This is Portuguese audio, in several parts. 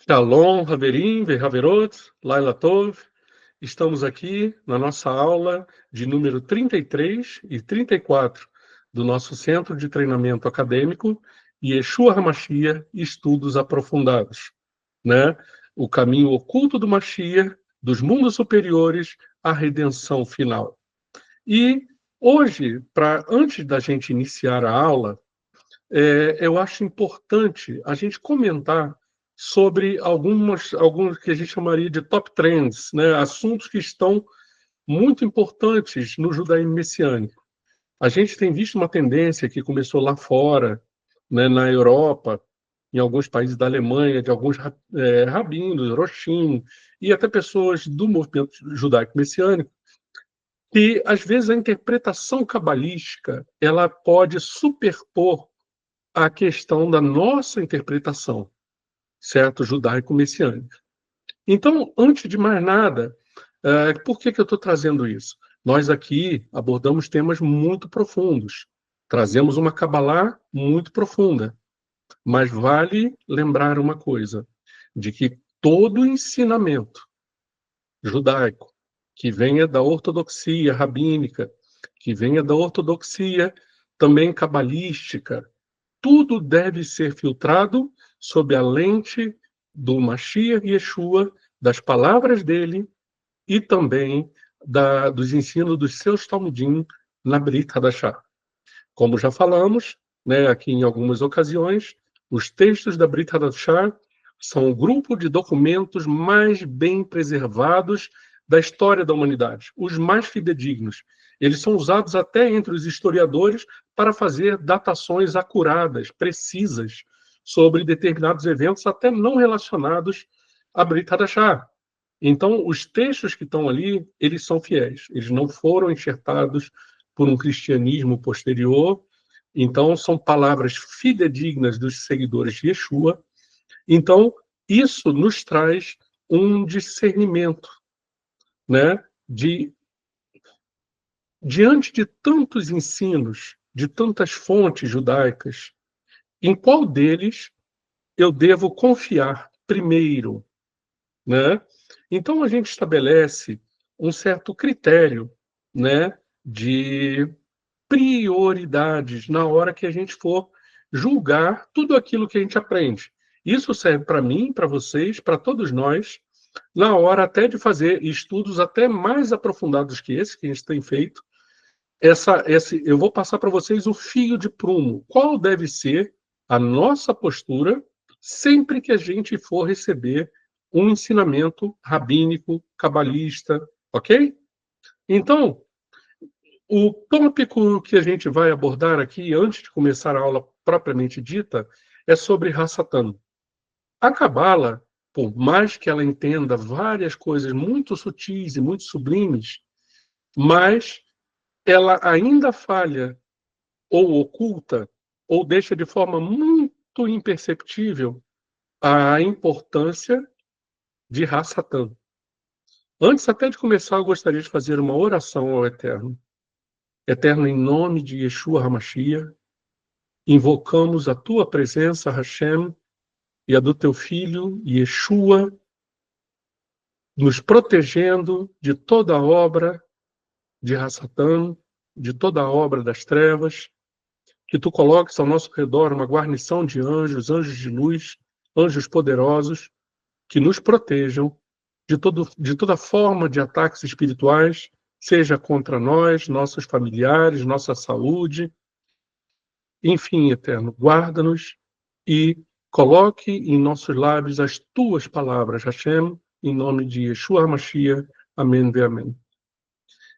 Shalom, Haverim, Vehaverot, Laila Tov. Estamos aqui na nossa aula de número 33 e 34 do nosso Centro de Treinamento Acadêmico Yeshua HaMashiach Estudos Aprofundados, né? O caminho oculto do Mashiach, dos mundos superiores à redenção final. E hoje, antes da gente iniciar a aula, eu acho importante a gente comentar sobre alguns que a gente chamaria de top trends, né? Assuntos que estão muito importantes no judaísmo messiânico. A gente tem visto uma tendência que começou lá fora, né, na Europa, em alguns países da Alemanha, de alguns rabinos, roshim, e até pessoas do movimento judaico messiânico, que às vezes a interpretação cabalística ela pode superpor a questão da nossa interpretação, certo? Judaico-messiânica. Então, antes de mais nada, por que eu estou trazendo isso? Nós aqui abordamos temas muito profundos, trazemos uma Kabbalah muito profunda, mas vale lembrar uma coisa, de que todo ensinamento judaico que venha da ortodoxia rabínica, que venha da ortodoxia também cabalística, tudo deve ser filtrado sob a lente do Mashiach Yeshua, das palavras dele e também dos ensinos dos seus Talmudim na Brit Hadashah. Como já falamos, né, aqui em algumas ocasiões, os textos da Brit Hadashah são o grupo de documentos mais bem preservados da história da humanidade, os mais fidedignos. Eles são usados até entre os historiadores para fazer datações acuradas, precisas, sobre determinados eventos até não relacionados à Brit Hadashah. Então, os textos que estão ali, eles são fiéis. Eles não foram enxertados por um cristianismo posterior. Então, são palavras fidedignas dos seguidores de Yeshua. Então, isso nos traz um discernimento, né? Diante de tantos ensinos, de tantas fontes judaicas, em qual deles eu devo confiar primeiro, né? Então a gente estabelece um certo critério, né, de prioridades na hora que a gente for julgar tudo aquilo que a gente aprende. Isso serve para mim, para vocês, para todos nós, na hora até de fazer estudos até mais aprofundados que esse que a gente tem feito. Eu vou passar para vocês o fio de prumo. Qual deve ser a nossa postura sempre que a gente for receber um ensinamento rabínico, cabalista, ok? Então, o tópico que a gente vai abordar aqui, antes de começar a aula propriamente dita, é sobre Hassatan. A Cabala, por mais que ela entenda várias coisas muito sutis e muito sublimes, mas ela ainda falha ou oculta ou deixa de forma muito imperceptível a importância de Hassatan. Antes até de começar, eu gostaria de fazer uma oração ao Eterno. Eterno, em nome de Yeshua HaMashiach, invocamos a tua presença, Hashem, e a do teu filho, Yeshua, nos protegendo de toda a obra de Hassatan, de toda a obra das trevas, que tu coloques ao nosso redor uma guarnição de anjos, anjos de luz, anjos poderosos, que nos protejam de toda forma de ataques espirituais, seja contra nós, nossos familiares, nossa saúde. Enfim, Eterno, guarda-nos e coloque em nossos lábios as tuas palavras, Hashem, em nome de Yeshua HaMashiach. Amém e amém.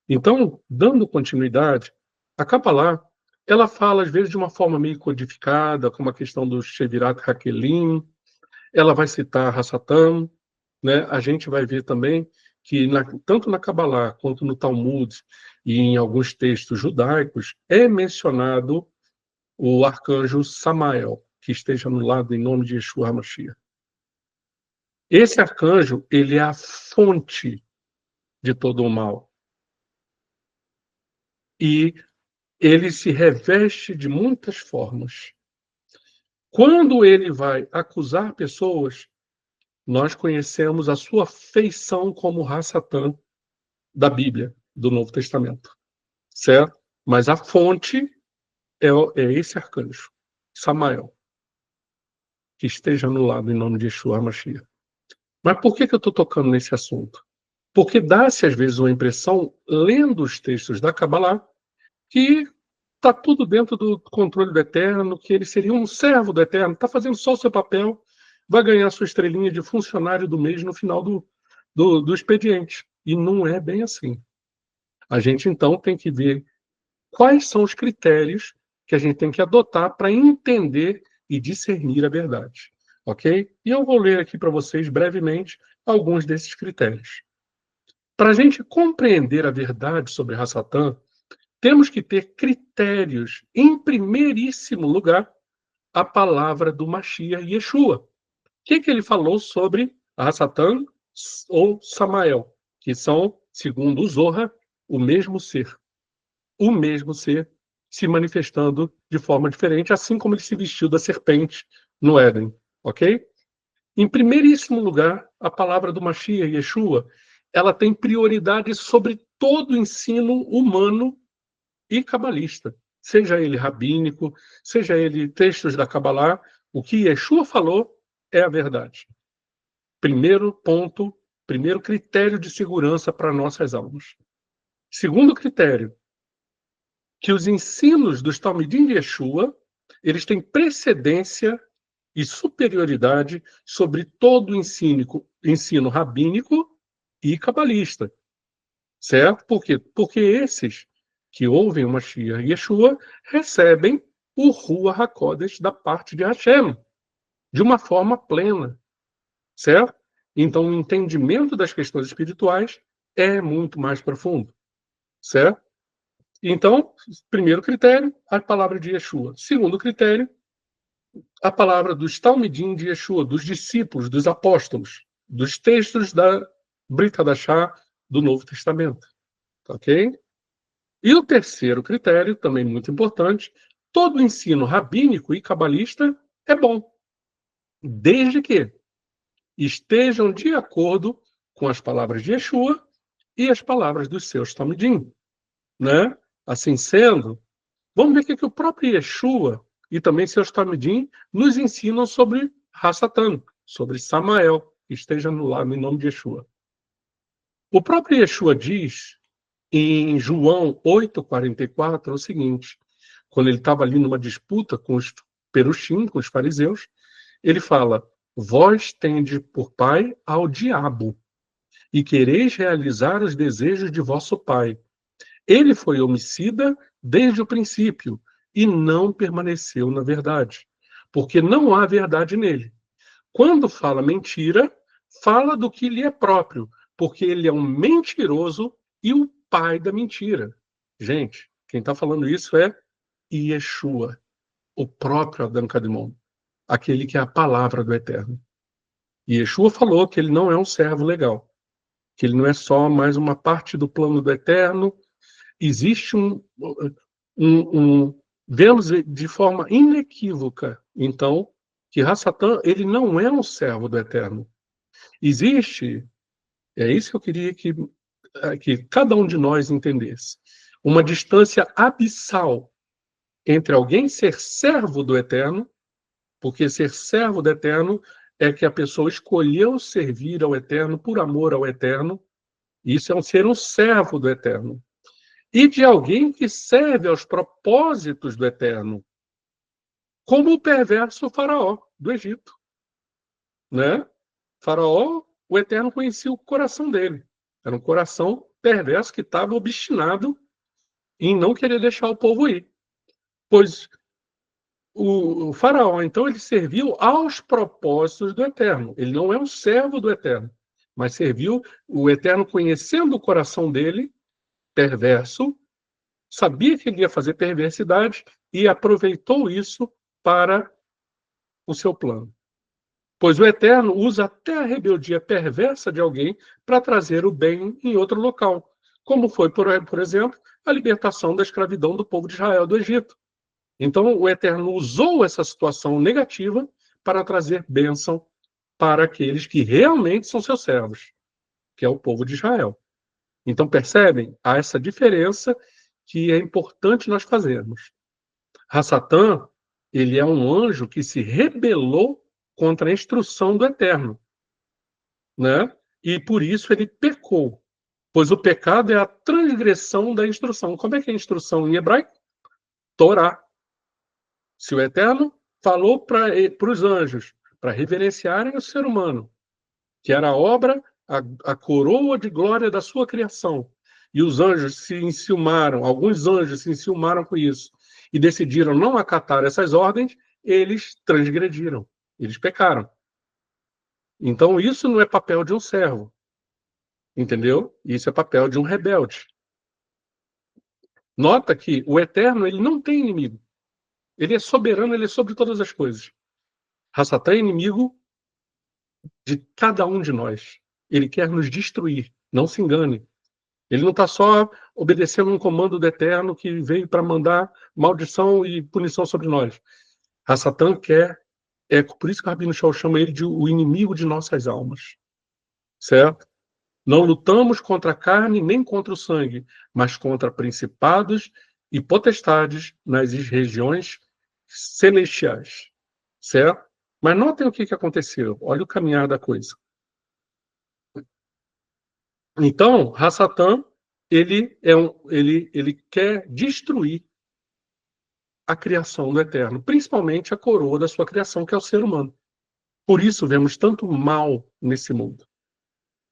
Então, dando continuidade, a Kabbalah, ela fala, às vezes, de uma forma meio codificada, como a questão do Shevirat Hakelim, ela vai citar Hassatan, né? A gente vai ver também que, tanto na Kabbalah quanto no Talmud e em alguns textos judaicos, é mencionado o arcanjo Samael, que esteja no lado em nome de Yeshua HaMashiach. Esse arcanjo, ele é a fonte de todo o mal. E ele se reveste de muitas formas. Quando ele vai acusar pessoas, nós conhecemos a sua feição como Ra-Satã da Bíblia, do Novo Testamento, certo? Mas a fonte é esse arcanjo, Samael, que esteja anulado em nome de Yeshua HaMashiach. Mas por que eu estou tocando nesse assunto? Porque dá-se, às vezes, uma impressão, lendo os textos da Kabbalah, que está tudo dentro do controle do Eterno, que ele seria um servo do Eterno, está fazendo só o seu papel, vai ganhar sua estrelinha de funcionário do mês no final do expediente. E não é bem assim. A gente, então, tem que ver quais são os critérios que a gente tem que adotar para entender e discernir a verdade. Ok? E eu vou ler aqui para vocês, brevemente, alguns desses critérios. Para a gente compreender a verdade sobre Ra-Satã, temos que ter critérios. Em primeiríssimo lugar, a palavra do Mashiach Yeshua. O que ele falou sobre Ra-Satã ou Samael, que são, segundo o Zohar, o mesmo ser. O mesmo ser se manifestando de forma diferente, assim como ele se vestiu da serpente no Éden. Ok? Em primeiríssimo lugar, a palavra do Mashiach Yeshua, ela tem prioridade sobre todo o ensino humano e cabalista, seja ele rabínico, seja ele textos da Kabbalah, o que Yeshua falou é a verdade. Primeiro ponto, primeiro critério de segurança para nossas almas. Segundo critério, que os ensinos dos Talmidim de Yeshua, eles têm precedência e superioridade sobre todo o ensino rabínico e cabalista. Certo? Por quê? Porque esses que ouvem o Mashiach Yeshua recebem o Ruach HaKodesh da parte de Hashem, de uma forma plena. Certo? Então, o entendimento das questões espirituais é muito mais profundo. Certo? Então, primeiro critério, a palavra de Yeshua. Segundo critério, a palavra dos Talmidim de Yeshua, dos discípulos, dos apóstolos, dos textos da Brit Hadashah do Novo Testamento. Ok? E o terceiro critério, também muito importante, todo ensino rabínico e cabalista é bom, desde que estejam de acordo com as palavras de Yeshua e as palavras dos seus Talmidim. Né? Assim sendo, vamos ver o que o próprio Yeshua e também seus Talmidim nos ensinam sobre Ra-Satã, sobre Samael, que esteja anulado em nome de Yeshua. O próprio Yeshua diz em João 8,44 é o seguinte: quando ele estava ali numa disputa com os perushim, com os fariseus, ele fala: vós tendes por pai ao diabo, e quereis realizar os desejos de vosso pai. Ele foi homicida desde o princípio, e não permaneceu na verdade, porque não há verdade nele. Quando fala mentira, fala do que lhe é próprio, porque ele é um mentiroso e o pai da mentira. Gente, quem está falando isso é Yeshua, o próprio Adão Kadmon, aquele que é a palavra do Eterno. E Yeshua falou que ele não é um servo legal, que ele não é só mais uma parte do plano do Eterno. Existe vemos de forma inequívoca, então, que Ra-Satã, ele não é um servo do Eterno. Existe, é isso que eu queria que cada um de nós entendesse, uma distância abissal entre alguém ser servo do Eterno, porque ser servo do Eterno é que a pessoa escolheu servir ao Eterno por amor ao Eterno, isso é ser um servo do Eterno. E de alguém que serve aos propósitos do Eterno, como o perverso faraó do Egito. Né? Faraó, o Eterno conhecia o coração dele. Era um coração perverso que estava obstinado em não querer deixar o povo ir. Pois o faraó, então, ele serviu aos propósitos do Eterno. Ele não é um servo do Eterno, mas serviu o Eterno conhecendo o coração dele, perverso, sabia que ele ia fazer perversidade e aproveitou isso para o seu plano. Pois o Eterno usa até a rebeldia perversa de alguém para trazer o bem em outro local, como foi, por exemplo, a libertação da escravidão do povo de Israel do Egito. Então, o Eterno usou essa situação negativa para trazer bênção para aqueles que realmente são seus servos, que é o povo de Israel. Então, percebem? Há essa diferença que é importante nós fazermos. Hassatã, ele é um anjo que se rebelou contra a instrução do Eterno, né? E por isso ele pecou, pois o pecado é a transgressão da instrução. Como é que é a instrução em hebraico? Torá. Se o Eterno falou para os anjos para reverenciarem o ser humano, que era a obra, a coroa de glória da sua criação, e os anjos se enciumaram, alguns anjos se enciumaram com isso, e decidiram não acatar essas ordens, eles transgrediram, eles pecaram. Então isso não é papel de um servo, entendeu? Isso é papel de um rebelde. Nota que o Eterno, ele não tem inimigo. Ele é soberano, ele é sobre todas as coisas. Hassatã é inimigo de cada um de nós. Ele quer nos destruir, não se engane. Ele não está só obedecendo um comando do Eterno que veio para mandar maldição e punição sobre nós. Hassatã quer, é por isso que o Rabino Shaul chama ele de o inimigo de nossas almas. Certo? Não lutamos contra a carne nem contra o sangue, mas contra principados e potestades nas regiões celestiais. Certo? Mas notem o que aconteceu. Olha o caminhar da coisa. Então, Hassatã, ele quer destruir a criação do Eterno, principalmente a coroa da sua criação, que é o ser humano. Por isso vemos tanto mal nesse mundo,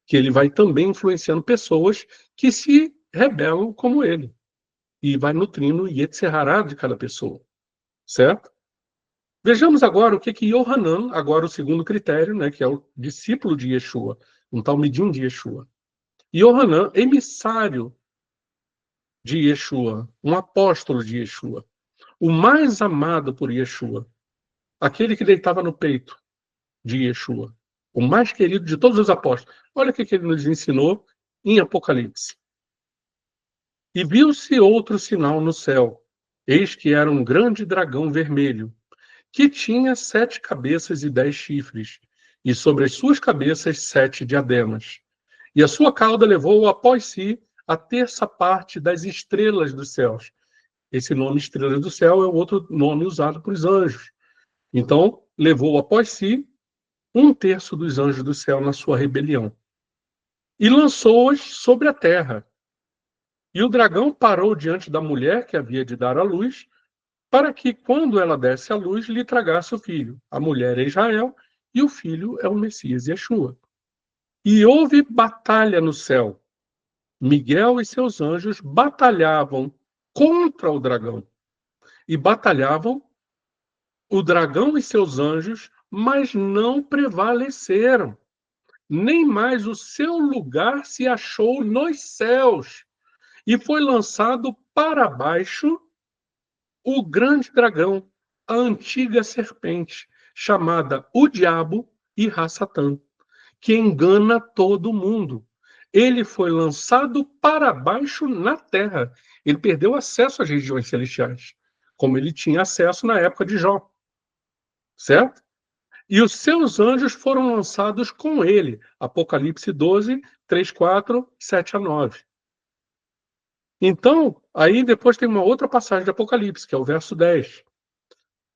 que ele vai também influenciando pessoas que se rebelam como ele, e vai nutrindo o Yetzer Hará de cada pessoa, certo? Vejamos agora o que Yohanan, agora o segundo critério, né, que é o discípulo de Yeshua, um talmidim de Yeshua. Yohanan, emissário de Yeshua, um apóstolo de Yeshua, o mais amado por Yeshua, aquele que deitava no peito de Yeshua, o mais querido de todos os apóstolos. Olha o que ele nos ensinou em Apocalipse. E viu-se outro sinal no céu, eis que era um grande dragão vermelho, que tinha 7 cabeças e 10 chifres, e sobre as suas cabeças 7 diademas. E a sua cauda levou após si a terça parte das estrelas dos céus. Esse nome estrelas do céu é o outro nome usado para os anjos. Então, levou após si 1/3 dos anjos do céu na sua rebelião. E lançou-as sobre a terra. E o dragão parou diante da mulher que havia de dar à luz, para que, quando ela desse à luz, lhe tragasse o filho. A mulher é Israel, e o filho é o Messias Yeshua. E houve batalha no céu. Miguel e seus anjos batalhavam contra o dragão. E batalhavam o dragão e seus anjos, mas não prevaleceram. Nem mais o seu lugar se achou nos céus. E foi lançado para baixo o grande dragão, a antiga serpente, chamada o Diabo e Hassatã, que engana todo mundo. Ele foi lançado para baixo na terra. Ele perdeu acesso às regiões celestiais, como ele tinha acesso na época de Jó. Certo? E os seus anjos foram lançados com ele. Apocalipse 12, 3, 4, 7 a 9. Então, aí depois tem uma outra passagem de Apocalipse, que é o verso 10.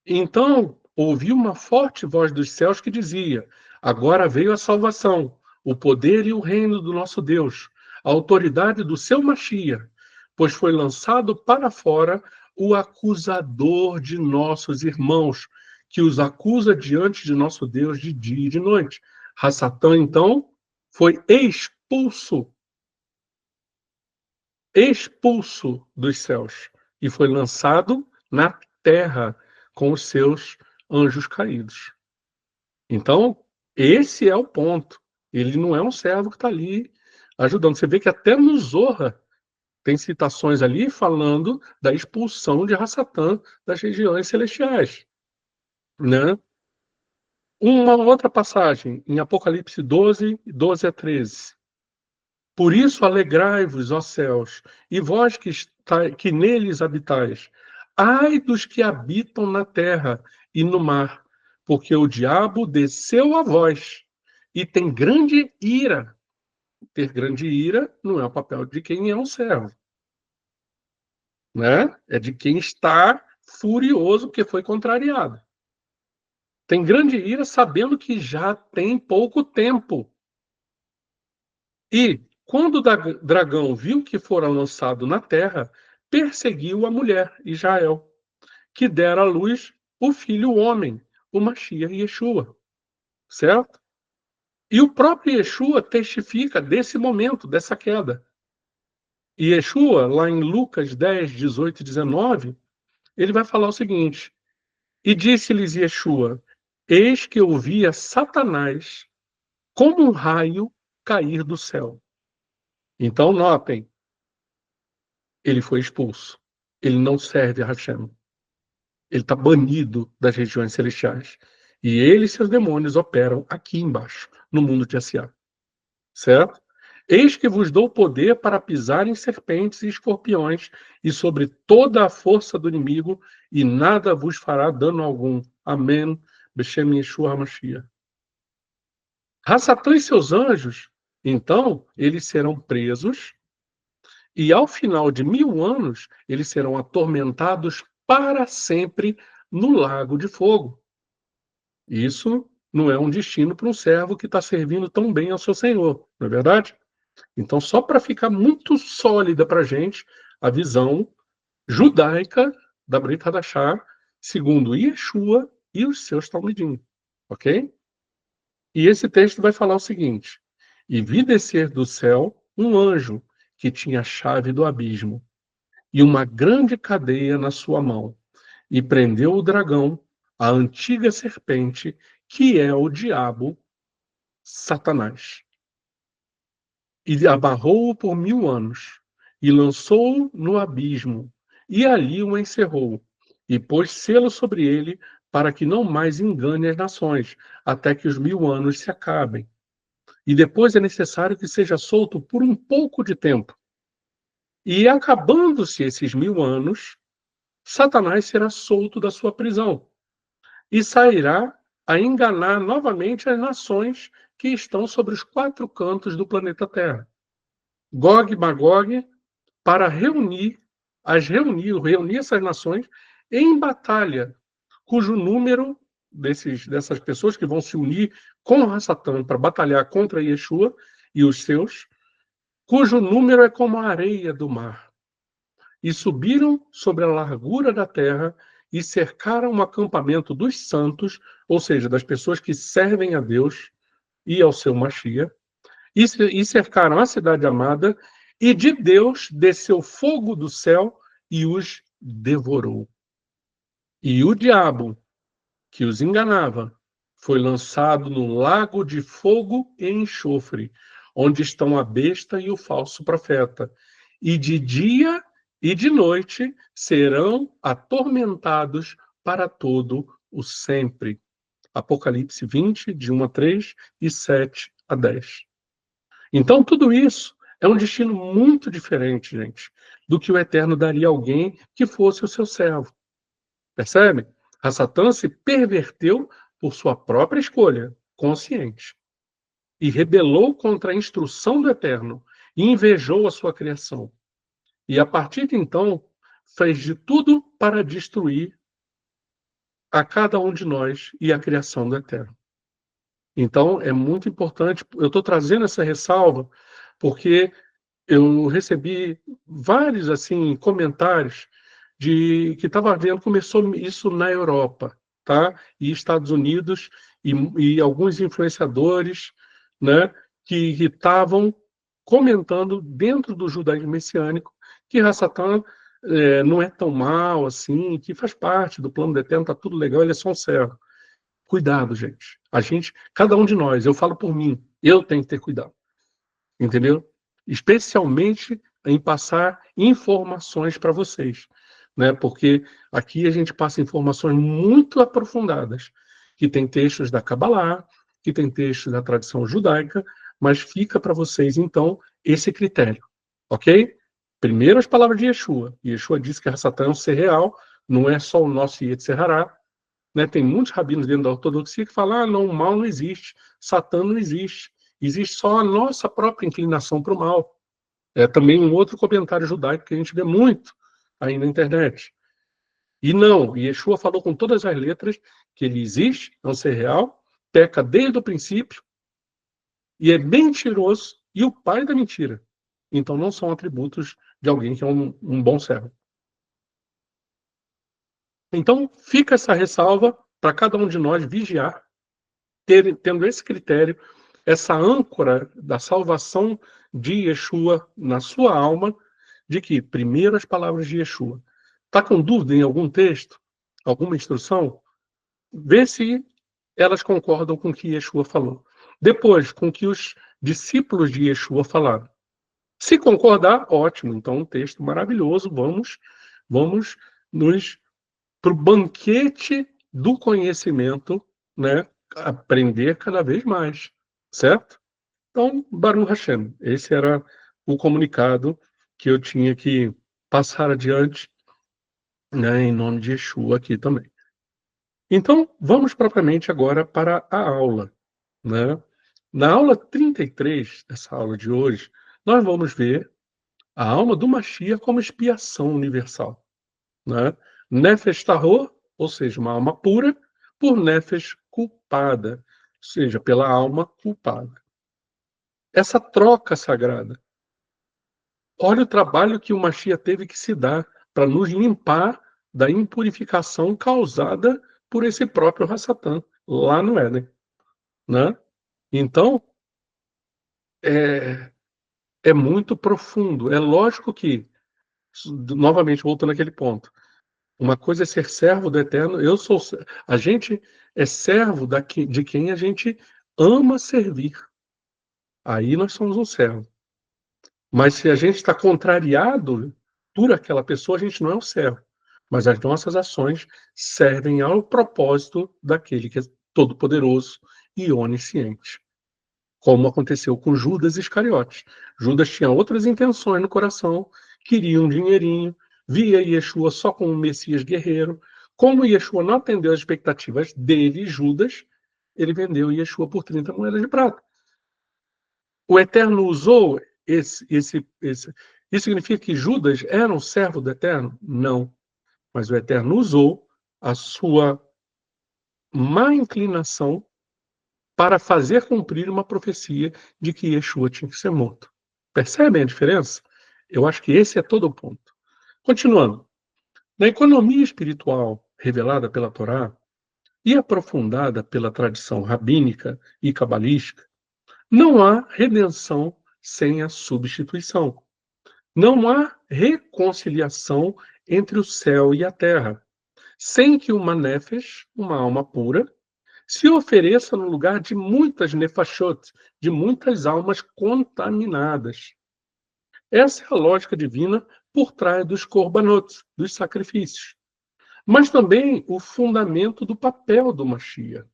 Então, ouvi uma forte voz dos céus que dizia: agora veio a salvação, o poder e o reino do nosso Deus, a autoridade do seu Machia, pois foi lançado para fora o acusador de nossos irmãos, que os acusa diante de nosso Deus de dia e de noite. Hassatã, então, foi expulso dos céus e foi lançado na terra com os seus anjos caídos. Então, esse é o ponto. Ele não é um servo que está ali ajudando. Você vê que até no Zorra tem citações ali falando da expulsão de Hassatã das regiões celestiais. Né? Uma outra passagem, em Apocalipse 12, 12 a 13. Por isso alegrai-vos, ó céus, e vós que neles habitais. Ai dos que habitam na terra e no mar, porque o diabo desceu a vós, e tem grande ira. Ter grande ira não é o papel de quem é um servo, né? É de quem está furioso porque foi contrariado. Tem grande ira sabendo que já tem pouco tempo. E, quando o dragão viu que fora lançado na terra, perseguiu a mulher, Israel, que dera à luz o filho homem, o Mashiach Yeshua, certo? E o próprio Yeshua testifica desse momento, dessa queda. E Yeshua, lá em Lucas 10, 18 e 19, ele vai falar o seguinte: E disse-lhes Yeshua: Eis que eu via Satanás como um raio cair do céu. Então, notem, ele foi expulso. Ele não serve a Hashem. Ele está banido das regiões celestiais. E ele e seus demônios operam aqui embaixo, no mundo de Asiá. Certo? Eis que vos dou poder para pisar em serpentes e escorpiões e sobre toda a força do inimigo, e nada vos fará dano algum. Amém. Beshem Yeshua HaMashiach. Satã e seus anjos, então, eles serão presos e ao final de 1000 anos, eles serão atormentados para sempre no lago de fogo. Isso não é um destino para um servo que está servindo tão bem ao seu Senhor, não é verdade? Então, só para ficar muito sólida para a gente, a visão judaica da Brit Hadashah, segundo Yeshua e os seus Talmidim, ok? E esse texto vai falar o seguinte: E vi descer do céu um anjo que tinha a chave do abismo e uma grande cadeia na sua mão, e prendeu o dragão, a antiga serpente, que é o diabo, Satanás. E amarrou-o por 1000 anos, e lançou-o no abismo, e ali o encerrou, e pôs selo sobre ele, para que não mais engane as nações, até que os 1000 anos se acabem. E depois é necessário que seja solto por um pouco de tempo. E acabando-se esses 1000 anos, Satanás será solto da sua prisão e sairá a enganar novamente as nações que estão sobre os 4 cantos do planeta Terra. Gog e Magog, para reunir essas nações em batalha, cujo número dessas pessoas que vão se unir com Satã para batalhar contra Yeshua e os seus, cujo número é como a areia do mar. E subiram sobre a largura da terra e cercaram o acampamento dos santos, ou seja, das pessoas que servem a Deus e ao seu Mashiach, e cercaram a cidade amada, e de Deus desceu fogo do céu e os devorou. E o diabo, que os enganava, foi lançado no lago de fogo e enxofre, onde estão a besta e o falso profeta. E de dia e de noite serão atormentados para todo o sempre. Apocalipse 20, de 1 a 3 e 7 a 10. Então, tudo isso é um destino muito diferente, gente, do que o Eterno daria a alguém que fosse o seu servo. Percebe? A Satã se perverteu por sua própria escolha, consciente, e rebelou contra a instrução do Eterno, e invejou a sua criação. E a partir de então, fez de tudo para destruir a cada um de nós e a criação do Eterno. Então, é muito importante, eu estou trazendo essa ressalva, porque eu recebi vários assim comentários de que estava vendo, começou isso na Europa, tá? E Estados Unidos e alguns influenciadores, né, que estavam comentando dentro do judaísmo messiânico que Hassatã não é tão mal assim, que faz parte do plano do Eterno, tá tudo legal, ele é só um servo. Cuidado, gente. Cada um de nós, eu falo por mim, eu tenho que ter cuidado. Entendeu? Especialmente em passar informações para vocês, né? Porque aqui a gente passa informações muito aprofundadas, que tem textos da Kabbalah, que tem textos da tradição judaica, mas fica para vocês, então, esse critério, ok? Primeiro as palavras de Yeshua. Yeshua disse que Satã é um ser real, não é só o nosso Yetzer Hará, né? Tem muitos rabinos dentro da ortodoxia que falam, não, o mal não existe, Satã não existe, existe só a nossa própria inclinação para o mal. É também um outro comentário judaico que a gente vê muito aí na internet. E não, Yeshua falou com todas as letras que ele existe, é um ser real, peca desde o princípio, e é mentiroso e o pai da mentira. Então não são atributos de alguém que é um bom servo. Então fica essa ressalva para cada um de nós vigiar, tendo esse critério, essa âncora da salvação de Yeshua na sua alma, de que primeiro as palavras de Yeshua. Está com dúvida em algum texto, alguma instrução? Vê se elas concordam com o que Yeshua falou. Depois, com o que os discípulos de Yeshua falaram. Se concordar, ótimo. Então, um texto maravilhoso. Vamos nos para o banquete do conhecimento, né? Aprender cada vez mais, certo? Então, Baruch Hashem, esse era o comunicado que eu tinha que passar adiante, né, em nome de Yeshua aqui também. Então, vamos propriamente agora para a aula, né? Na aula 33 dessa aula de hoje, nós vamos ver a alma do Mashiach como expiação universal, né? Nefesh Tahor, ou seja, uma alma pura, por Nefesh culpada, ou seja, pela alma culpada. Essa troca sagrada. Olha o trabalho que o Mashiach teve que se dar para nos limpar da impurificação causada por esse próprio Hassatan, lá no Éden, né? Então, é muito profundo. É lógico que, novamente, voltando àquele ponto, uma coisa é ser servo do Eterno, a gente é servo de quem a gente ama servir. Aí nós somos um servo. Mas se a gente está contrariado por aquela pessoa, a gente não é um servo. Mas as nossas ações servem ao propósito daquele que é todo-poderoso e onisciente. Como aconteceu com Judas Iscariotes. Judas tinha outras intenções no coração, queria um dinheirinho, via Yeshua só como um Messias guerreiro. Como Yeshua não atendeu às expectativas dele, Judas, ele vendeu Yeshua por 30 moedas de prata. O Eterno usou esse. Isso significa que Judas era um servo do Eterno? Não. Mas o Eterno usou a sua má inclinação para fazer cumprir uma profecia de que Yeshua tinha que ser morto. Percebem a diferença? Eu acho que esse é todo o ponto. Continuando. Na economia espiritual revelada pela Torá e aprofundada pela tradição rabínica e cabalística, não há redenção sem a substituição. Não há reconciliação entre o céu e a terra, sem que uma nefesh, uma alma pura, se ofereça no lugar de muitas nefashot, de muitas almas contaminadas. Essa é a lógica divina por trás dos korbanot, dos sacrifícios. Mas também o fundamento do papel do Mashiach,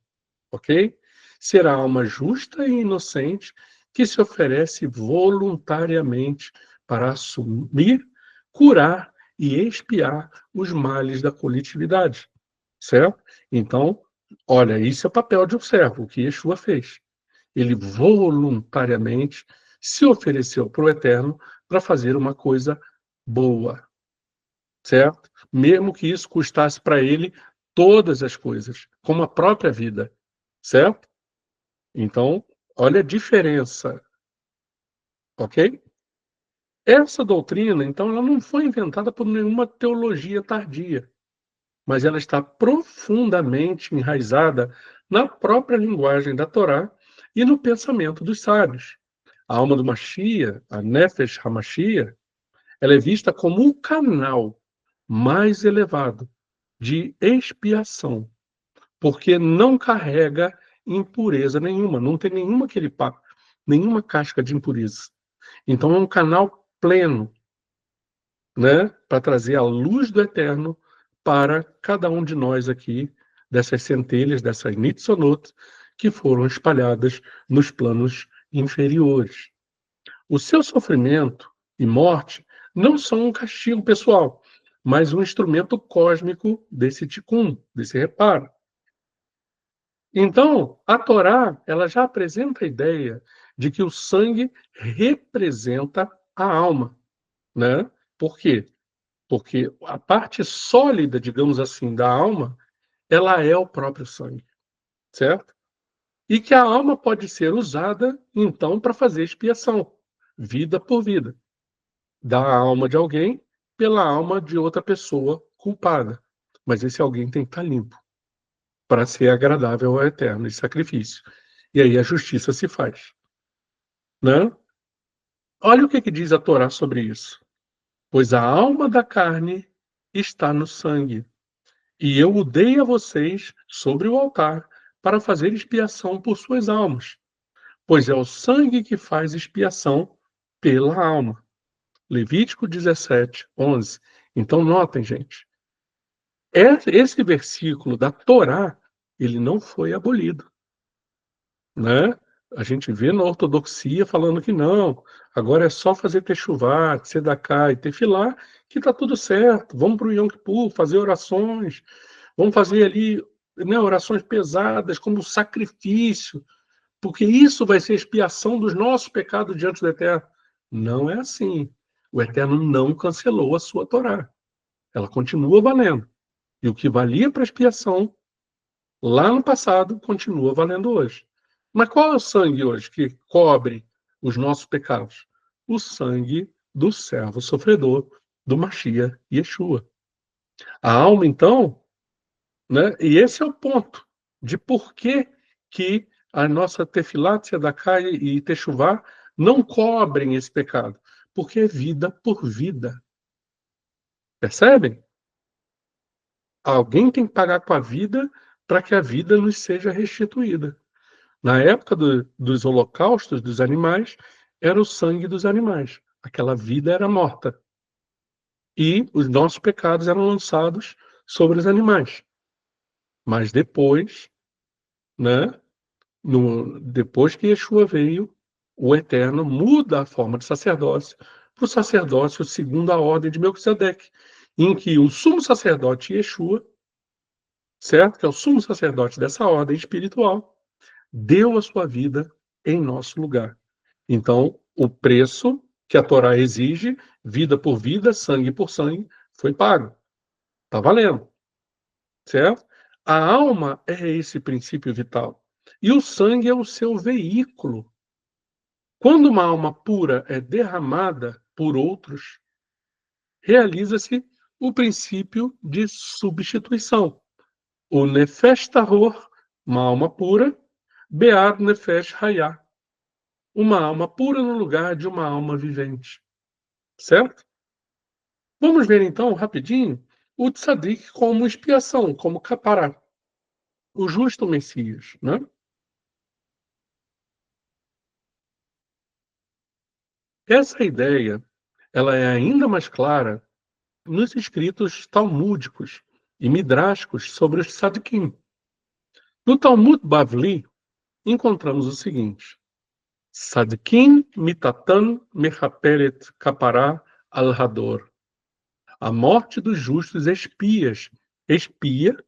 ok? Ser a alma justa e inocente que se oferece voluntariamente para assumir, curar e expiar os males da coletividade, certo? Então, olha, isso é o papel de um servo, o que Yeshua fez. Ele voluntariamente se ofereceu para o Eterno para fazer uma coisa boa, certo? Mesmo que isso custasse para ele todas as coisas, como a própria vida, certo? Então, olha a diferença, ok? Essa doutrina, então, ela não foi inventada por nenhuma teologia tardia, mas ela está profundamente enraizada na própria linguagem da Torá e no pensamento dos sábios. A alma do Mashiach, a Nefesh HaMashiach, ela é vista como um canal mais elevado de expiação, porque não carrega impureza nenhuma, não tem nenhuma casca de impureza. Então é um canal pleno, né, para trazer a luz do Eterno para cada um de nós aqui, dessas centelhas, dessas nitzonot, que foram espalhadas nos planos inferiores. O seu sofrimento e morte não são um castigo pessoal, mas um instrumento cósmico desse tikkun, desse reparo. Então, a Torá, ela já apresenta a ideia de que o sangue representa a alma, né? Por quê? Porque a parte sólida, digamos assim, da alma, ela é o próprio sangue, certo? E que a alma pode ser usada, então, para fazer expiação, vida por vida, da alma de alguém pela alma de outra pessoa culpada. Mas esse alguém tem que estar limpo para ser agradável ao Eterno, esse sacrifício. E aí a justiça se faz, né? Olha o que diz a Torá sobre isso. Pois a alma da carne está no sangue, e eu o dei a vocês sobre o altar para fazer expiação por suas almas, pois é o sangue que faz expiação pela alma. Levítico 17:11. Então notem, gente, esse versículo da Torá, ele não foi abolido, né? A gente vê na ortodoxia falando que não, agora é só fazer techuvá, tzedaká e tefilá que está tudo certo. Vamos para o Yom Kippur fazer orações, vamos fazer ali, né, orações pesadas como sacrifício, porque isso vai ser expiação dos nossos pecados diante do Eterno. Não é assim. O Eterno não cancelou a sua Torá. Ela continua valendo. E o que valia para expiação lá no passado continua valendo hoje. Mas qual é o sangue hoje que cobre os nossos pecados? O sangue do servo sofredor, do Mashiach Yeshua. A alma, então, né? E esse é o ponto de por que a nossa tefilá, tzedaká e techuvá não cobrem esse pecado. Porque é vida por vida. Percebem? Alguém tem que pagar com a vida para que a vida nos seja restituída. Na época dos holocaustos dos animais, era o sangue dos animais. Aquela vida era morta. E os nossos pecados eram lançados sobre os animais. Mas depois, né, depois que Yeshua veio, o Eterno muda a forma de sacerdócio para o sacerdócio segundo a ordem de Melquisedeque, em que o sumo sacerdote Yeshua, certo? Que é o sumo sacerdote dessa ordem espiritual, deu a sua vida em nosso lugar. Então, o preço que a Torá exige, vida por vida, sangue por sangue, foi pago. Está valendo, certo? A alma é esse princípio vital. E o sangue é o seu veículo. Quando uma alma pura é derramada por outros, realiza-se o princípio de substituição. O nefesh tahor, uma alma pura, be'ad nefesh hayah, uma alma pura no lugar de uma alma vivente. Certo? Vamos ver então, rapidinho, o tzadik como expiação, como capará, o justo Messias, né? Essa ideia, ela é ainda mais clara nos escritos talmúdicos e midráshicos sobre os tzadikim. No Talmud Bavli, encontramos o seguinte: Tzadikim mitatan mechaperet kapará al-hador. A morte dos justos expia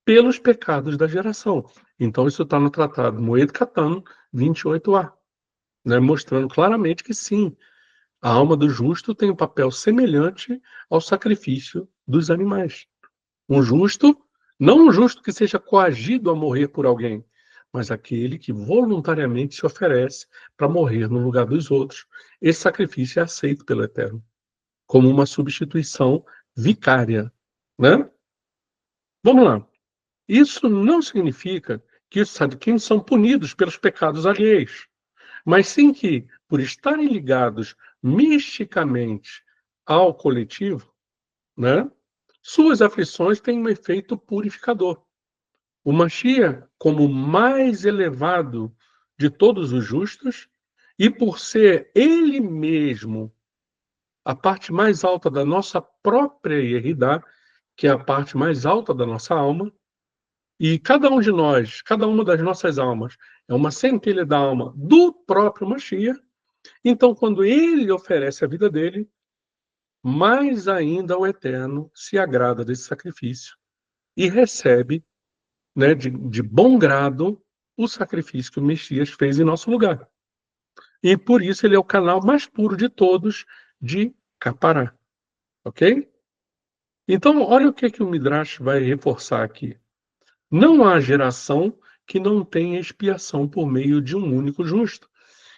pelos pecados da geração. Então, isso está no tratado Moed Katan 28a, né, mostrando claramente que sim, a alma do justo tem um papel semelhante ao sacrifício dos animais. Um justo, não um justo que seja coagido a morrer por alguém, mas aquele que voluntariamente se oferece para morrer no lugar dos outros. Esse sacrifício é aceito pelo Eterno, como uma substituição vicária, né? Vamos lá. Isso não significa que os tzadikim são punidos pelos pecados alheios, mas sim que, por estarem ligados misticamente ao coletivo, né, suas aflições têm um efeito purificador. O Mashiach, como o mais elevado de todos os justos, e por ser ele mesmo a parte mais alta da nossa própria Yeridá, que é a parte mais alta da nossa alma, e cada um de nós, cada uma das nossas almas, é uma centelha da alma do próprio Mashiach. Então, quando ele oferece a vida dele, mais ainda o Eterno se agrada desse sacrifício e recebe né, de bom grado o sacrifício que o Messias fez em nosso lugar. E por isso ele é o canal mais puro de todos de capará. Ok? Então, olha o que o Midrash vai reforçar aqui. Não há geração que não tenha expiação por meio de um único justo.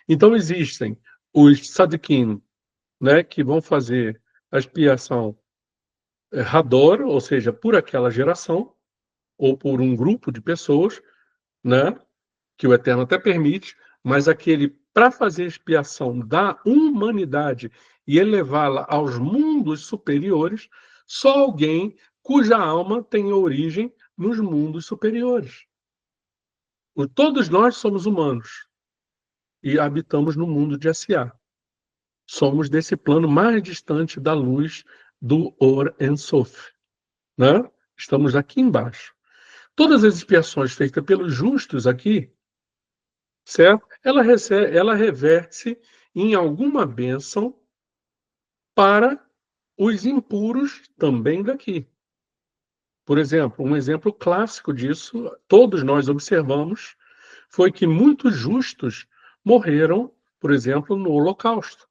Então, existem os tzadikim, né, que vão fazer a expiação Hador, ou seja, por aquela geração, ou por um grupo de pessoas, né, que o Eterno até permite, mas aquele para fazer expiação da humanidade e elevá-la aos mundos superiores, só alguém cuja alma tem origem nos mundos superiores. Todos nós somos humanos e habitamos no mundo de Asiá. Somos desse plano mais distante da luz do Or En Sof, né? Estamos aqui embaixo. Todas as expiações feitas pelos justos aqui, certo? Ela reverte-se em alguma bênção para os impuros também daqui. Por exemplo, um exemplo clássico disso, todos nós observamos, foi que muitos justos morreram, por exemplo, no Holocausto.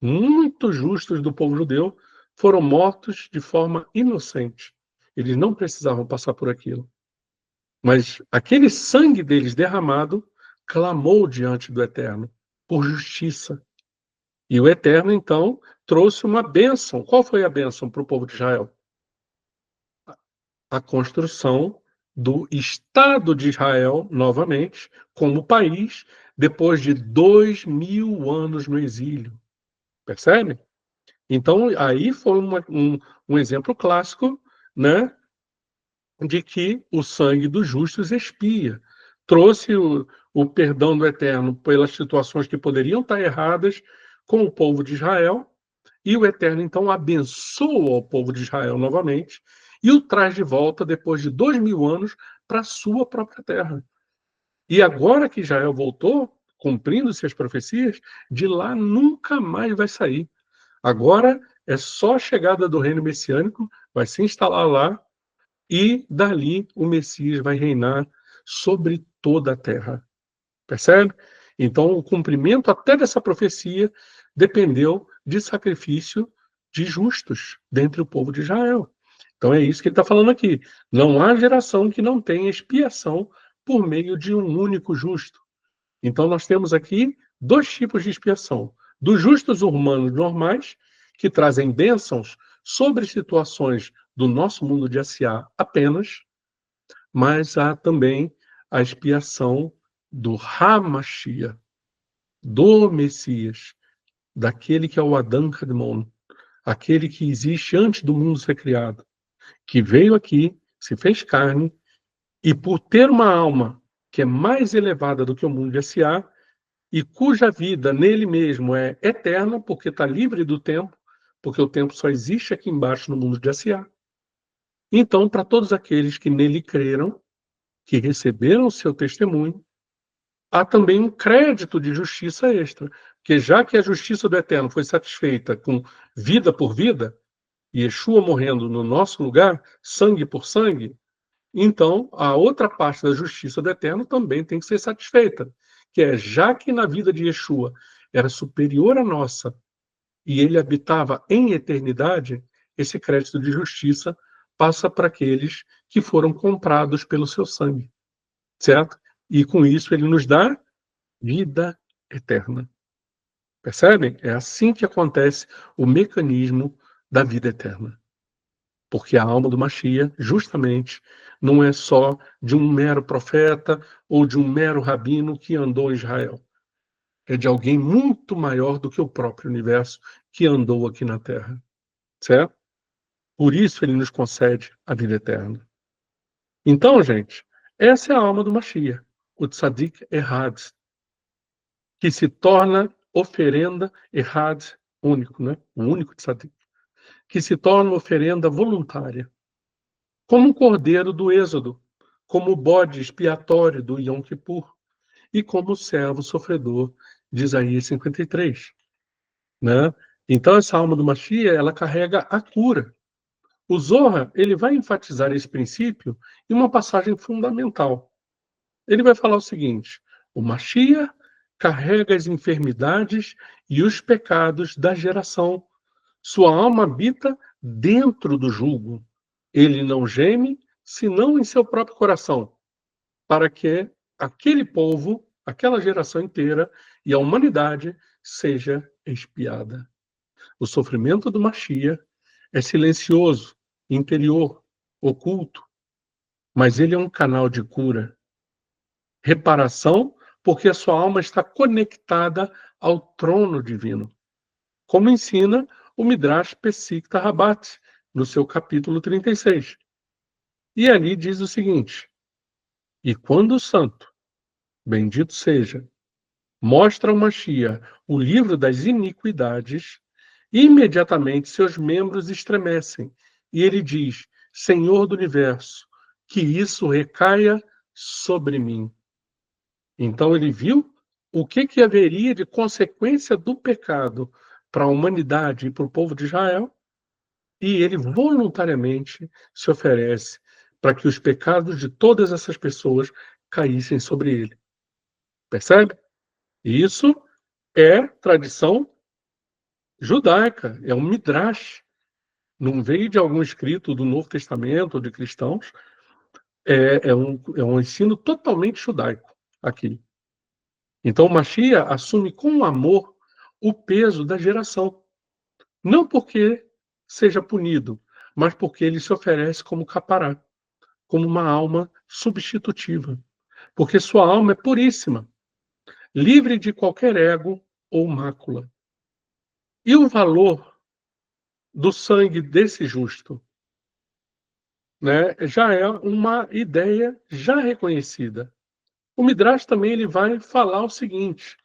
Muitos justos do povo judeu foram mortos de forma inocente. Eles não precisavam passar por aquilo. Mas aquele sangue deles derramado clamou diante do Eterno por justiça. E o Eterno, então, trouxe uma bênção. Qual foi a bênção para o povo de Israel? A construção do Estado de Israel, novamente, como país, depois de 2000 anos no exílio. Percebe? Então, aí foi um exemplo clássico, né, de que o sangue dos justos expia. Trouxe o perdão do Eterno pelas situações que poderiam estar erradas com o povo de Israel, e o Eterno, então, abençoa o povo de Israel novamente e o traz de volta, depois de 2000 anos, para a sua própria terra. E agora que Israel voltou, cumprindo-se as profecias, de lá nunca mais vai sair. Agora é só a chegada do reino messiânico, vai se instalar lá, e dali o Messias vai reinar sobre toda a terra. Percebe? Então, o cumprimento até dessa profecia dependeu de sacrifício de justos dentre o povo de Israel. Então, é isso que ele está falando aqui. Não há geração que não tenha expiação por meio de um único justo. Então, nós temos aqui dois tipos de expiação. Dos justos humanos normais, que trazem bênçãos sobre situações do nosso mundo de Asiá apenas, mas há também a expiação do Hamashia, do Messias, daquele que é o Adam Kadmon, aquele que existe antes do mundo ser criado, que veio aqui, se fez carne, e por ter uma alma que é mais elevada do que o mundo de Asiá, e cuja vida nele mesmo é eterna, porque está livre do tempo, porque o tempo só existe aqui embaixo no mundo de Asiá. Então, para todos aqueles que nele creram, que receberam o seu testemunho, há também um crédito de justiça extra, porque já que a justiça do Eterno foi satisfeita com vida por vida, e Yeshua morrendo no nosso lugar, sangue por sangue, então a outra parte da justiça do Eterno também tem que ser satisfeita, que é, já que na vida de Yeshua era superior à nossa, e ele habitava em eternidade, esse crédito de justiça passa para aqueles que foram comprados pelo seu sangue, certo? E com isso ele nos dá vida eterna. Percebem? É assim que acontece o mecanismo da vida eterna. Porque a alma do Mashiach, justamente, não é só de um mero profeta ou de um mero rabino que andou em Israel. É de alguém muito maior do que o próprio universo que andou aqui na Terra. Certo? Por isso ele nos concede a vida eterna. Então, gente, essa é a alma do Mashiach, o Tzadik Erhad, que se torna oferenda Erhad, único, né? O único Tzadik, que se torna oferenda voluntária, como um cordeiro do Êxodo, como o bode expiatório do Yom Kippur e como o servo sofredor de Isaías 53, né? Então essa alma do Mashiach, ela carrega a cura. O Zohar, ele vai enfatizar esse princípio em uma passagem fundamental. Ele vai falar o seguinte: o Mashiach carrega as enfermidades e os pecados da geração. Sua alma habita dentro do jugo. Ele não geme, senão em seu próprio coração, para que aquele povo, aquela geração inteira e a humanidade seja expiada. O sofrimento do Mashiach é silencioso, interior, oculto, mas ele é um canal de cura, reparação, porque a sua alma está conectada ao trono divino, como ensina o Midrash Pesikta Rabat, no seu capítulo 36. E ali diz o seguinte: e quando o santo, bendito seja, mostra ao Mashiach o livro das iniquidades, imediatamente seus membros estremecem, e ele diz: Senhor do universo, que isso recaia sobre mim. Então ele viu o que haveria de consequência do pecado para a humanidade e para o povo de Israel, e ele voluntariamente se oferece para que os pecados de todas essas pessoas caíssem sobre ele. Percebe? Isso é tradição judaica, é um midrash. Não veio de algum escrito do Novo Testamento ou de cristãos. É um ensino totalmente judaico aqui. Então, o Mashiach assume com amor o peso da geração. Não porque seja punido, mas porque ele se oferece como capará, como uma alma substitutiva. Porque sua alma é puríssima, livre de qualquer ego ou mácula. E o valor do sangue desse justo, né, já é uma ideia já reconhecida. O Midrash também ele vai falar o seguinte,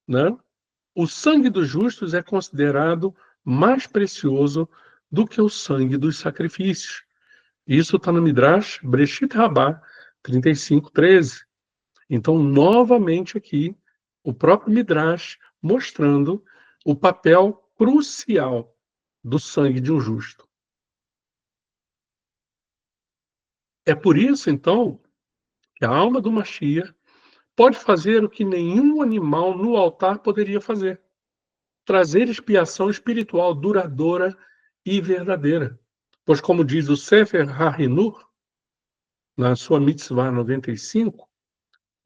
né? O sangue dos justos é considerado mais precioso do que o sangue dos sacrifícios. Isso está no Midrash Breshit Rabbah 35:13. Então, novamente aqui, o próprio Midrash mostrando o papel crucial do sangue de um justo. É por isso, então, que a alma do Mashiach pode fazer o que nenhum animal no altar poderia fazer: trazer expiação espiritual duradoura e verdadeira. Pois, como diz o Sefer HaHinur, na sua Mitzvah 95,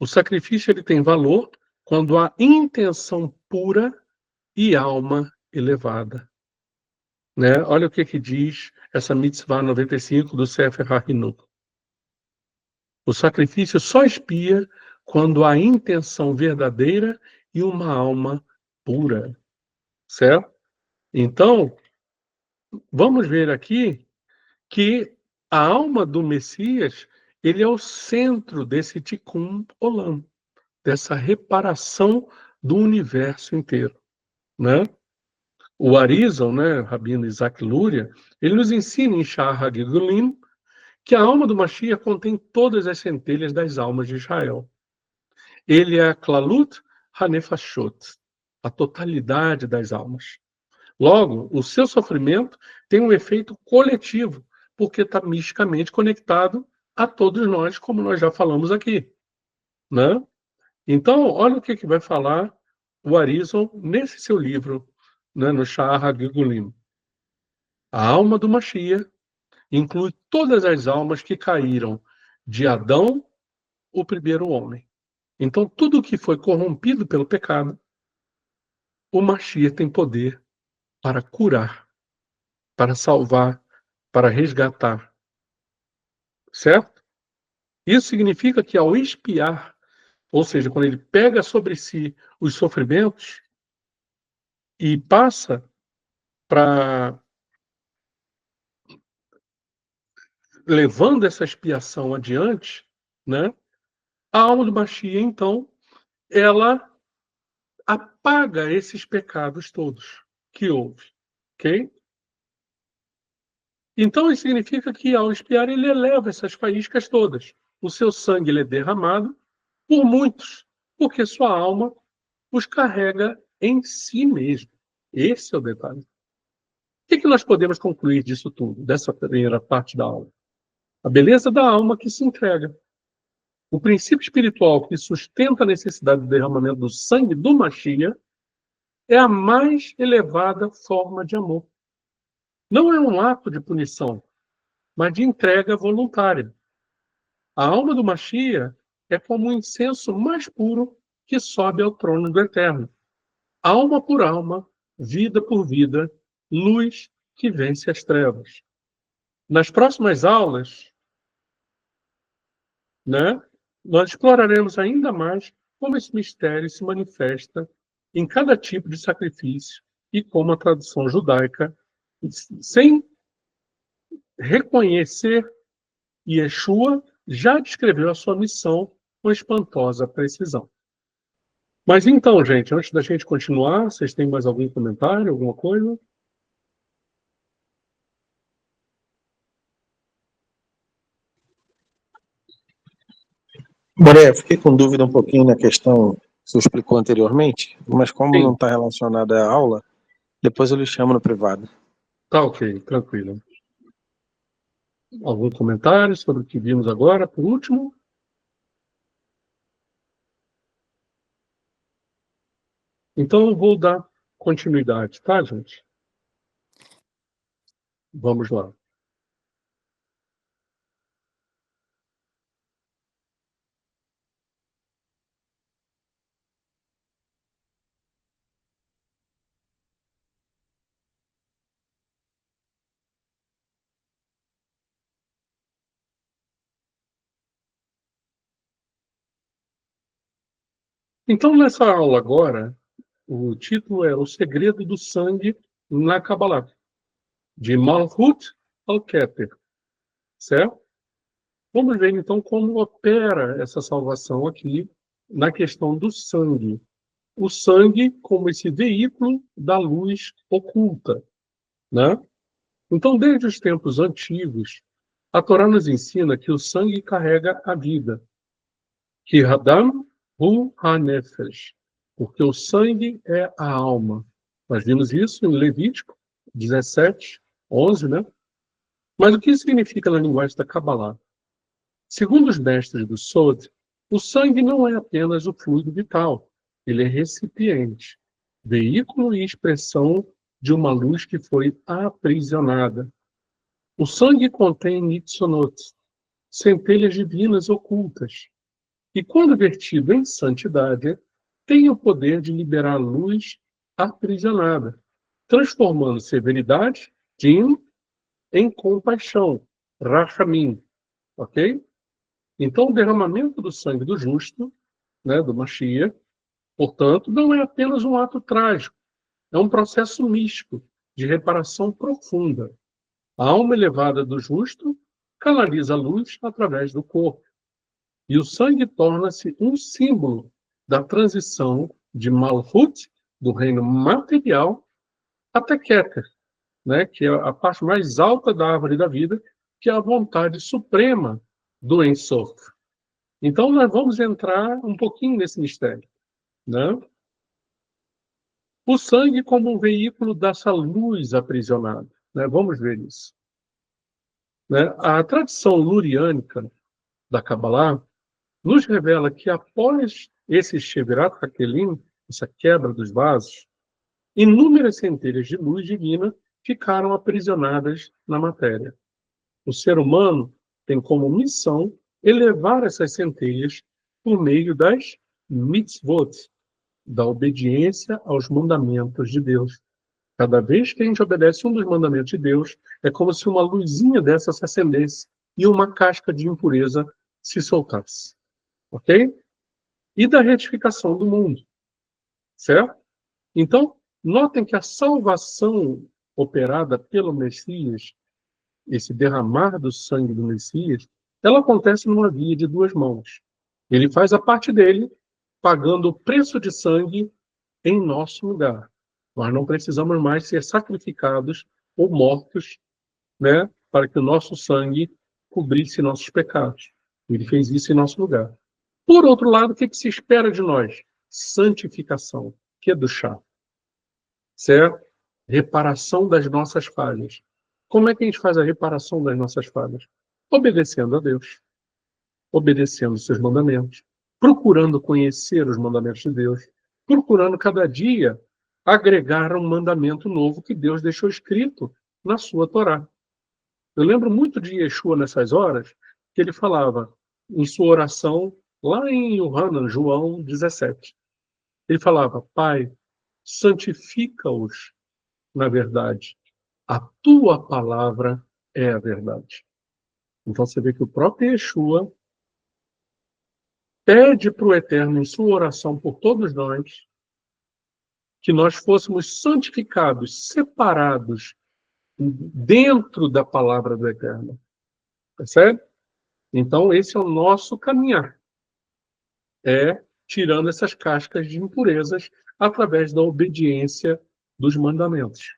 o sacrifício ele tem valor quando há intenção pura e alma elevada. Né? Olha o que diz essa Mitzvah 95 do Sefer HaHinur. O sacrifício só expia quando há intenção verdadeira e uma alma pura. Certo? Então, vamos ver aqui que a alma do Messias, ele é o centro desse Tikkun Olam, dessa reparação do universo inteiro, né? O Arizal, né, Rabino Isaac Luria, ele nos ensina em Sha'ar HaGilgulim que a alma do Mashiach contém todas as centelhas das almas de Israel. Ele é a Klalut HaNefashot, a totalidade das almas. Logo, o seu sofrimento tem um efeito coletivo, porque está misticamente conectado a todos nós, como nós já falamos aqui, né? Então, olha o que vai falar o Arizal nesse seu livro, né, no Sha'ar HaGilgulim. A alma do Mashiach inclui todas as almas que caíram de Adão, o primeiro homem. Então, tudo que foi corrompido pelo pecado, o Mashiach tem poder para curar, para salvar, para resgatar. Certo? Isso significa que ao expiar, ou seja, quando ele pega sobre si os sofrimentos e passa para levando essa expiação adiante, né? A alma do Mashiach, então, ela apaga esses pecados todos que houve, ok? Então, isso significa que ao expiar, ele eleva essas faíscas todas. O seu sangue ele é derramado por muitos, porque sua alma os carrega em si mesmo. Esse é o detalhe. que nós podemos concluir disso tudo, dessa primeira parte da aula? A beleza da alma que se entrega. O princípio espiritual que sustenta a necessidade do derramamento do sangue do Mashiach é a mais elevada forma de amor. Não é um ato de punição, mas de entrega voluntária. A alma do Mashiach é como o incenso mais puro que sobe ao trono do Eterno. Alma por alma, vida por vida, luz que vence as trevas. Nas próximas aulas, nós exploraremos ainda mais como esse mistério se manifesta em cada tipo de sacrifício e como a tradição judaica, sem reconhecer Yeshua, já descreveu a sua missão com espantosa precisão. Mas então, gente, antes da gente continuar, vocês têm mais algum comentário, alguma coisa? Boré, fiquei com dúvida um pouquinho na questão que você explicou anteriormente, mas como Sim. não está relacionada à aula, depois eu lhe chamo no privado. Tá ok, tranquilo. Algum comentário sobre o que vimos agora, por último? Então eu vou dar continuidade, tá, gente? Vamos lá. Então, nessa aula agora, o título é O Segredo do Sangue na Kabbalah, de Malhut ao Keter, certo? Vamos ver, então, como opera essa salvação aqui na questão do sangue. O sangue como esse veículo da luz oculta, né? Então, desde os tempos antigos, a Torá nos ensina que o sangue carrega a vida, que Hadam hu hanefesh, porque o sangue é a alma. Nós vimos isso em Levítico 17, 11, né? Mas o que significa na linguagem da Kabbalah? Segundo os mestres do Sod, o sangue não é apenas o fluido vital, ele é recipiente, veículo e expressão de uma luz que foi aprisionada. O sangue contém nitzonot, centelhas divinas ocultas, e quando vertido em santidade, tem o poder de liberar luz aprisionada, transformando severidade, din, em compaixão, rachamim, ok? Então, o derramamento do sangue do justo, do Mashiach, portanto, não é apenas um ato trágico, é um processo místico de reparação profunda. A alma elevada do justo canaliza a luz através do corpo, e o sangue torna-se um símbolo da transição de Malhut, do reino material, até Keter, que é a parte mais alta da árvore da vida, que é a vontade suprema do Ein Sof. Então, nós vamos entrar um pouquinho nesse mistério. O sangue como um veículo dessa luz aprisionada. Vamos ver isso. A tradição luriânica da Kabbalah nos revela que após esse Shevirat Hakelim, essa quebra dos vasos, inúmeras centelhas de luz divina ficaram aprisionadas na matéria. O ser humano tem como missão elevar essas centelhas por meio das mitzvot, da obediência aos mandamentos de Deus. Cada vez que a gente obedece um dos mandamentos de Deus, é como se uma luzinha dessa se acendesse e uma casca de impureza se soltasse. Ok? E da retificação do mundo. Certo? Então, notem que a salvação operada pelo Messias, esse derramar do sangue do Messias, ela acontece numa via de duas mãos. Ele faz a parte dele, pagando o preço de sangue em nosso lugar. Nós não precisamos mais ser sacrificados ou mortos, para que o nosso sangue cobrisse nossos pecados. Ele fez isso em nosso lugar. Por outro lado, o que se espera de nós? Santificação, que é do chá. Certo? reparação das nossas falhas. Como é que a gente faz a reparação das nossas falhas? Obedecendo a Deus, obedecendo os seus mandamentos, procurando conhecer os mandamentos de Deus, procurando cada dia agregar um mandamento novo que Deus deixou escrito na sua Torá. Eu lembro muito de Yeshua nessas horas, que ele falava em sua oração, lá em João 17. Ele falava: Pai, santifica-os na verdade. A tua palavra é a verdade. Então você vê que o próprio Yeshua pede para o Eterno, em sua oração por todos nós, que nós fôssemos santificados, separados dentro da palavra do Eterno. Percebe? Então esse é o nosso caminhar. É tirando essas cascas de impurezas através da obediência dos mandamentos.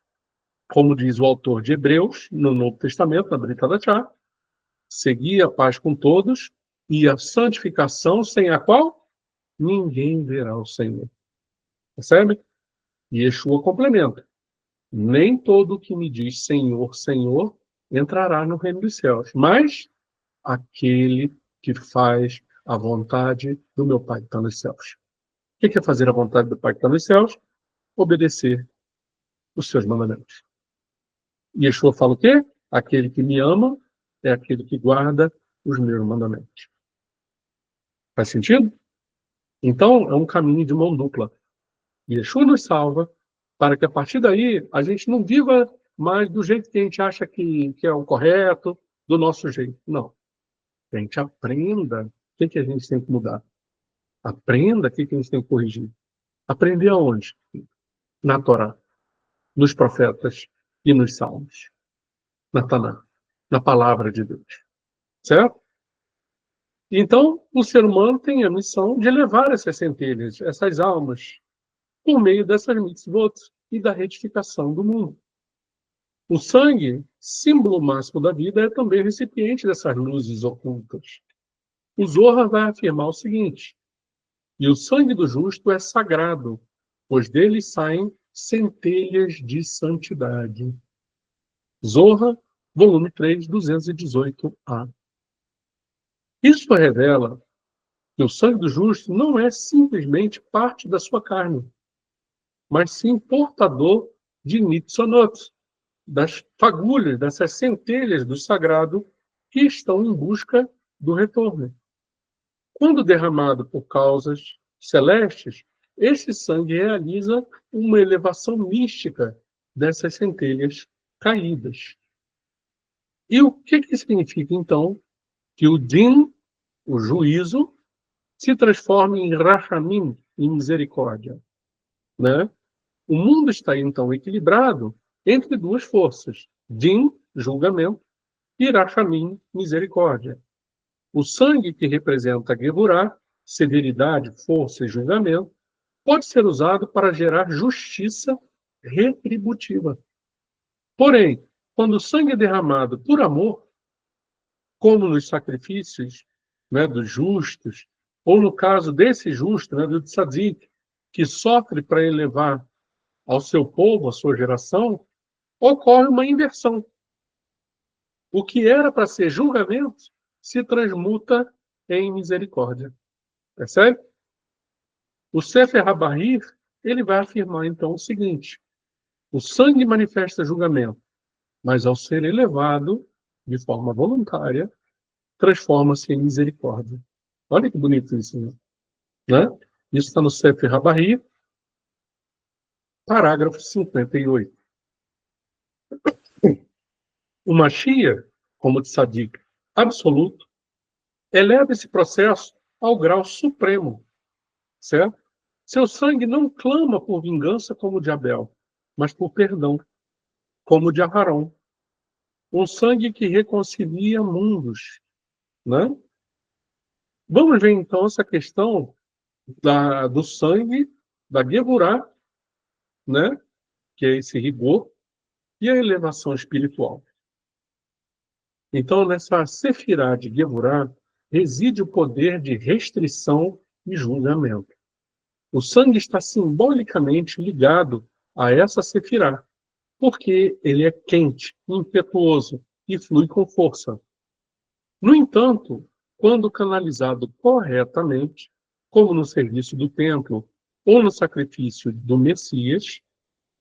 Como diz o autor de Hebreus, no Novo Testamento, na Brit Hadachá, segui a paz com todos e a santificação, sem a qual ninguém verá o Senhor. Percebe? E Yeshua complementa: nem todo que me diz Senhor, Senhor, entrará no reino dos céus, mas aquele que faz a vontade do meu Pai que está nos céus. O que é fazer a vontade do Pai que está nos céus? Obedecer os seus mandamentos. E Yeshua fala o quê? Aquele que me ama é aquele que guarda os meus mandamentos. Faz sentido? Então, é um caminho de mão dupla. E Yeshua nos salva para que, a partir daí, a gente não viva mais do jeito que a gente acha que é o correto, do nosso jeito. Não. A gente aprenda o que a gente tem que mudar. Aprenda o que a gente tem que corrigir. Aprender aonde? Na Torá, nos profetas e nos salmos. Na Taná, na palavra de Deus. Certo? Então, o ser humano tem a missão de levar essas centelhas, essas almas, por meio dessas mitzvot e da retificação do mundo. O sangue, símbolo máximo da vida, é também recipiente dessas luzes ocultas. O Zohar vai afirmar o seguinte: e o sangue do justo é sagrado, pois dele saem centelhas de santidade. Zohar, volume 3, 218a. Isso revela que o sangue do justo não é simplesmente parte da sua carne, mas sim portador de nitzonot, das fagulhas, dessas centelhas do sagrado que estão em busca do retorno. Quando derramado por causas celestes, esse sangue realiza uma elevação mística dessas centelhas caídas. E o que significa, então, que o din, o juízo, se transforma em rachamim, em misericórdia, né? O mundo está, então, equilibrado entre duas forças: din, julgamento, e rachamim, misericórdia. O sangue que representa Gevurah, severidade, força e julgamento, pode ser usado para gerar justiça retributiva. Porém, quando o sangue é derramado por amor, como nos sacrifícios, né, dos justos, ou no caso desse justo, né, do tzadik, que sofre para elevar ao seu povo, à sua geração, ocorre uma inversão. O que era para ser julgamento se transmuta em misericórdia. Percebe? O Sefer HaBahir, ele vai afirmar então o seguinte: o sangue manifesta julgamento, mas ao ser elevado de forma voluntária, transforma-se em misericórdia. Olha que bonito isso, né? Isso está no Sefer HaBahir, parágrafo 58. O Mashiach, como tzadik absoluto, eleva esse processo ao grau supremo, certo? Seu sangue não clama por vingança como o de Abel, mas por perdão, como o de Aharon. Um sangue que reconcilia mundos, né? Vamos ver, então, essa questão do sangue, da Gevurah, né? Que é esse rigor, e a elevação espiritual. Então, nessa Sefirá de Gevurah, reside o poder de restrição e julgamento. O sangue está simbolicamente ligado a essa Sefirá, porque ele é quente, impetuoso e flui com força. No entanto, quando canalizado corretamente, como no serviço do templo ou no sacrifício do Messias,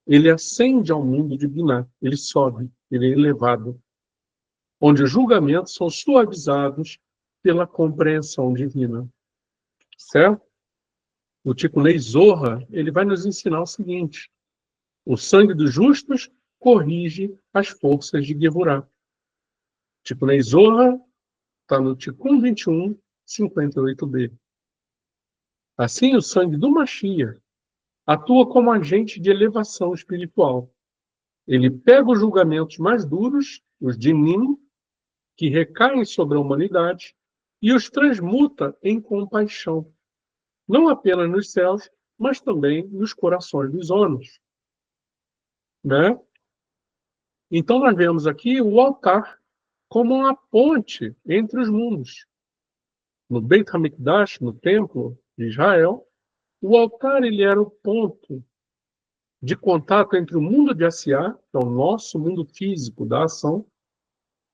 ele ascende ao mundo divinar, ele sobe, ele é elevado, onde os julgamentos são suavizados pela compreensão divina. Certo? O Tikunei Zohar, ele vai nos ensinar o seguinte: o sangue dos justos corrige as forças de Gevurah. Tikunei Zohar está no Tikkun 21, 58b. Assim, o sangue do Mashiach atua como agente de elevação espiritual. Ele pega os julgamentos mais duros, os dinim, que recaem sobre a humanidade, e os transmuta em compaixão, não apenas nos céus, mas também nos corações dos homens. Né? Então, nós vemos aqui o altar como uma ponte entre os mundos. No Beit HaMikdash, no templo de Israel, o altar ele era o ponto de contato entre o mundo de Asiá, que é o nosso mundo físico da ação,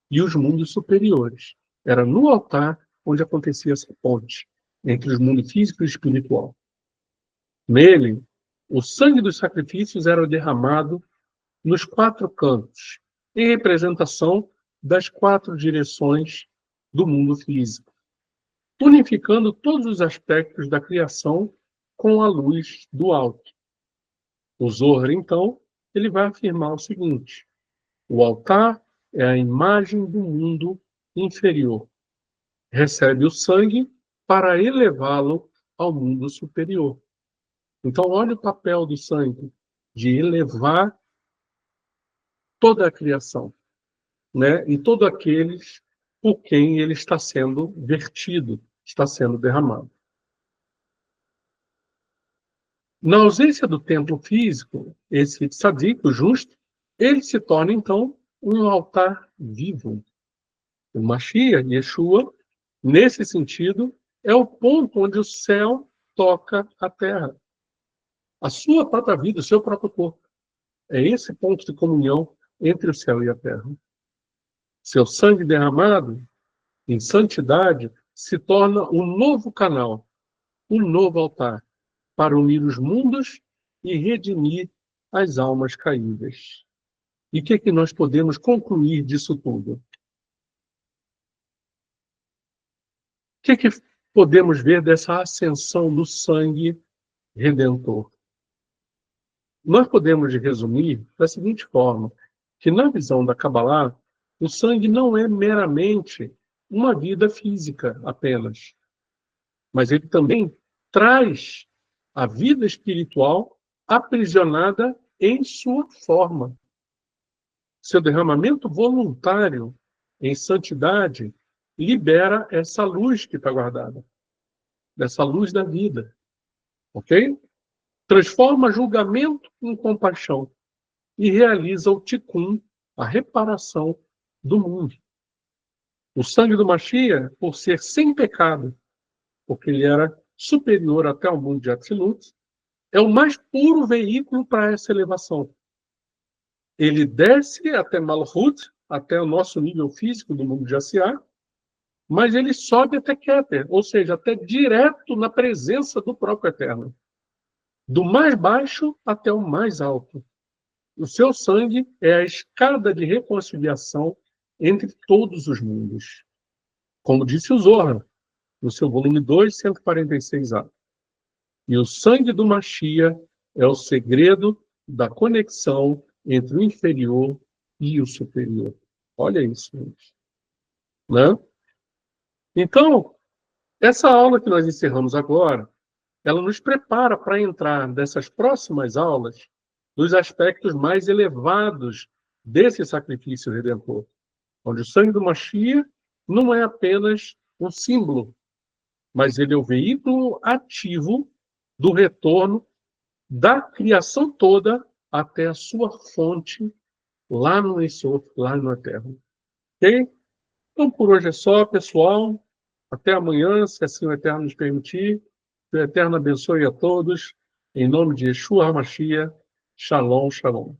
e os mundos superiores. Era no altar onde acontecia essa ponte entre os mundos físico e espiritual. Nele, o sangue dos sacrifícios era derramado nos 4 cantos, em representação das 4 direções do mundo físico, unificando todos os aspectos da criação com a luz do alto. O Zohar, então, ele vai afirmar o seguinte: o altar é a imagem do mundo inferior. Recebe o sangue para elevá-lo ao mundo superior. Então, olha o papel do sangue, de elevar toda a criação, né? E todos aqueles por quem ele está sendo vertido, está sendo derramado. Na ausência do templo físico, esse tzadik, o justo, ele se torna, então, um altar vivo. O Mashiach, Yeshua, nesse sentido, é o ponto onde o céu toca a terra. A sua própria vida, o seu próprio corpo. É esse ponto de comunhão entre o céu e a terra. Seu sangue derramado, em santidade, se torna um novo canal, um novo altar, para unir os mundos e redimir as almas caídas. E o que nós podemos concluir disso tudo? O que podemos ver dessa ascensão do sangue redentor? Nós podemos resumir da seguinte forma, que na visão da Kabbalah, o sangue não é meramente uma vida física apenas, mas ele também traz a vida espiritual aprisionada em sua forma. Seu derramamento voluntário em santidade libera essa luz que está guardada, dessa luz da vida, ok? Transforma julgamento em compaixão e realiza o tikkun, a reparação do mundo. O sangue do Mashiach, por ser sem pecado, porque ele era superior até ao mundo de Atzilut, é o mais puro veículo para essa elevação. Ele desce até Malchut, até o nosso nível físico do mundo de Asiá, mas ele sobe até Keter, ou seja, até direto na presença do próprio Eterno. Do mais baixo até o mais alto. O seu sangue é a escada de reconciliação entre todos os mundos. Como disse o Zohar, no seu volume 2, 146a. E o sangue do Mashiach é o segredo da conexão entre o inferior e o superior. Olha isso, gente. Né? Então, essa aula que nós encerramos agora, ela nos prepara para entrar nessas próximas aulas nos aspectos mais elevados desse sacrifício redentor, onde o sangue do Mashiach não é apenas um símbolo, mas ele é o veículo ativo do retorno da criação toda até a sua fonte lá no Ensof, lá no Eterno. Ok? Então, por hoje é só, pessoal. Até amanhã, se assim o Eterno nos permitir. Que o Eterno abençoe a todos. Em nome de Yeshua HaMashiach. Shalom, shalom.